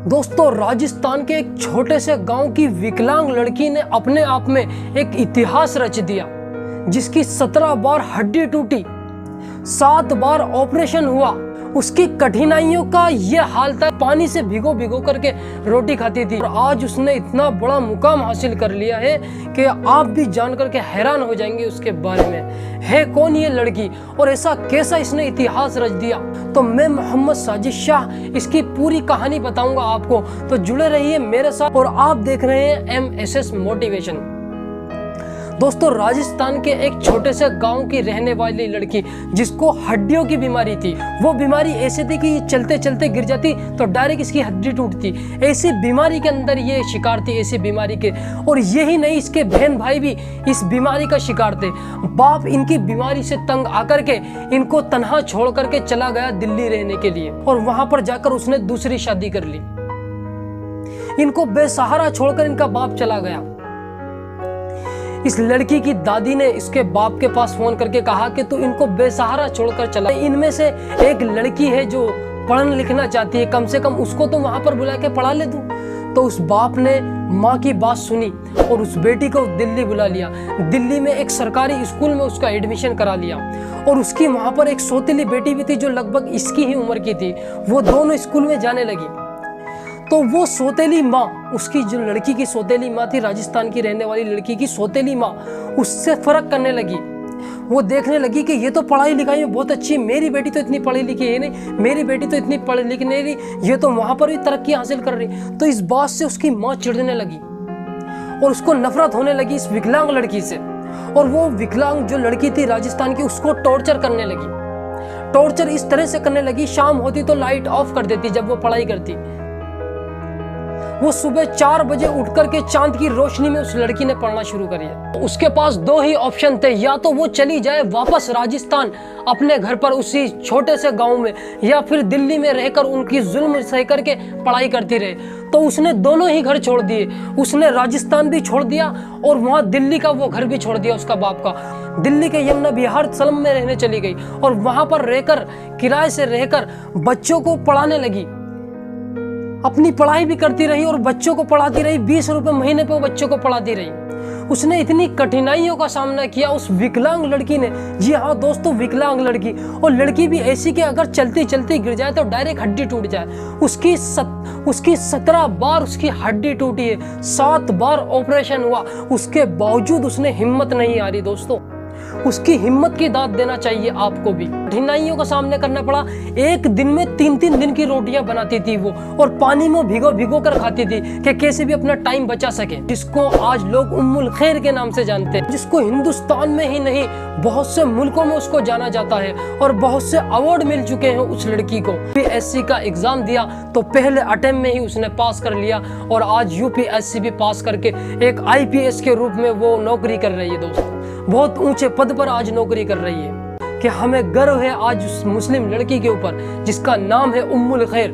दोस्तों, राजस्थान के एक छोटे से गांव की विकलांग लड़की ने अपने आप में एक इतिहास रच दिया, जिसकी 17 बार हड्डी टूटी, 7 बार ऑपरेशन हुआ। उसकी कठिनाइयों का ये हाल था, पानी से भिगो भिगो करके रोटी खाती थी। और आज उसने इतना बड़ा मुकाम हासिल कर लिया है कि आप भी जान करके हैरान हो जाएंगे उसके बारे में। है कौन ये लड़की और ऐसा कैसा इसने इतिहास रच दिया? तो मैं मोहम्मद साजिद शाह इसकी पूरी कहानी बताऊंगा आपको, तो जुड़े रहिए मेरे साथ। और आप देख रहे हैं MSS मोटिवेशन। दोस्तों, राजस्थान के एक छोटे से गांव की रहने वाली लड़की, जिसको हड्डियों की बीमारी थी। वो बीमारी ऐसी थी कि चलते चलते गिर जाती तो डायरेक्ट इसकी हड्डी टूटती। ऐसी बीमारी के अंदर ये शिकार थी, ऐसी बीमारी के। और यही नहीं, इसके बहन भाई भी इस बीमारी का शिकार थे। बाप इनकी बीमारी से तंग आकर के इनको तन्हा छोड़ करके चला गया दिल्ली रहने के लिए, और वहां पर जाकर उसने दूसरी शादी कर ली। इनको बेसहारा छोड़कर इनका बाप चला गया। इस लड़की की दादी ने इसके बाप के पास फोन करके कहा कि तू इनको बेसहारा छोड़कर चला। इनमें से एक लड़की है जो पढ़ना लिखना चाहती है, कम से कम उसको तो वहां पर बुला के पढ़ा ले दूं। तो उस बाप ने माँ की बात सुनी और उस बेटी को दिल्ली बुला लिया। दिल्ली में एक सरकारी स्कूल में उसका एडमिशन करा लिया। और उसकी वहां पर एक सौतेली बेटी भी थी जो लगभग इसकी ही उम्र की थी। वो दोनों स्कूल में जाने लगी। तो वो सौतेली माँ, उसकी जो लड़की की सौतेली माँ थी, राजस्थान की रहने वाली लड़की की सौतेली माँ, उससे फर्क करने लगी। वो देखने लगी कि ये तो पढ़ाई लिखाई में बहुत अच्छी है, मेरी बेटी तो इतनी पढ़ी लिखी है नहीं, मेरी बेटी तो इतनी पढ़ी लिखी नहीं रही, ये तो वहां पर भी तरक्की हासिल कर रही। तो इस बात से उसकी माँ चिढ़ने लगी और उसको नफरत होने लगी इस विकलांग लड़की से। और वो विकलांग जो लड़की थी राजस्थान की, उसको टॉर्चर करने लगी। टॉर्चर इस तरह से करने लगी, शाम होती तो लाइट ऑफ कर देती जब वो पढ़ाई करती। वो सुबह 4 बजे उठ करके चांद की रोशनी में उस लड़की ने पढ़ना शुरू करी। उसके पास 2 ही ऑप्शन थे, या तो वो चली जाए वापस राजस्थान अपने घर पर उसी छोटे से गांव में, या फिर दिल्ली में रहकर उनकी जुल्म सह करके पढ़ाई करती रहे। तो उसने दोनों ही घर छोड़ दिए। उसने राजस्थान भी छोड़ दिया और वहां दिल्ली का वो घर भी छोड़ दिया उसका बाप का। दिल्ली के यमुना विहार स्लम में रहने चली गई और वहां पर रहकर, किराए से रहकर बच्चों को पढ़ाने लगी। अपनी पढ़ाई भी करती रही और बच्चों को पढ़ाती रही। 20 रुपए महीने पे वो बच्चों को पढ़ाती रही। उसने इतनी कठिनाइयों का सामना किया उस विकलांग लड़की ने। जी हाँ दोस्तों, विकलांग लड़की। और लड़की भी ऐसी कि अगर चलती चलती गिर जाए तो डायरेक्ट हड्डी टूट जाए। उसकी 17 बार उसकी हड्डी टूटी है, 7 बार ऑपरेशन हुआ। उसके बावजूद उसने हिम्मत नहीं हारी दोस्तों। उसकी हिम्मत की दाद देना चाहिए आपको भी। कठिनाइयों का सामना करना पड़ा। एक दिन में 3-3 दिन की रोटियां बनाती थी वो, और पानी में भिगो भिगो कर खाती थी कि कैसे भी अपना टाइम बचा सके। जिसको आज लोग उम्मुल खैर के नाम से जानते हैं, जिसको हिंदुस्तान में ही नहीं बहुत से मुल्कों में उसको जाना जाता है, और बहुत से अवार्ड मिल चुके हैं उस लड़की को। UPSC का एग्जाम दिया तो पहले अटेम्प्ट में ही उसने पास कर लिया, और आज UPSC भी पास करके एक IPS के रूप में वो नौकरी कर रही है दोस्तों। बहुत ऊंचे पद पर आज नौकरी कर रही है। कि हमें गर्व है आज उस मुस्लिम लड़की के ऊपर जिसका नाम है उम्मुल खैर।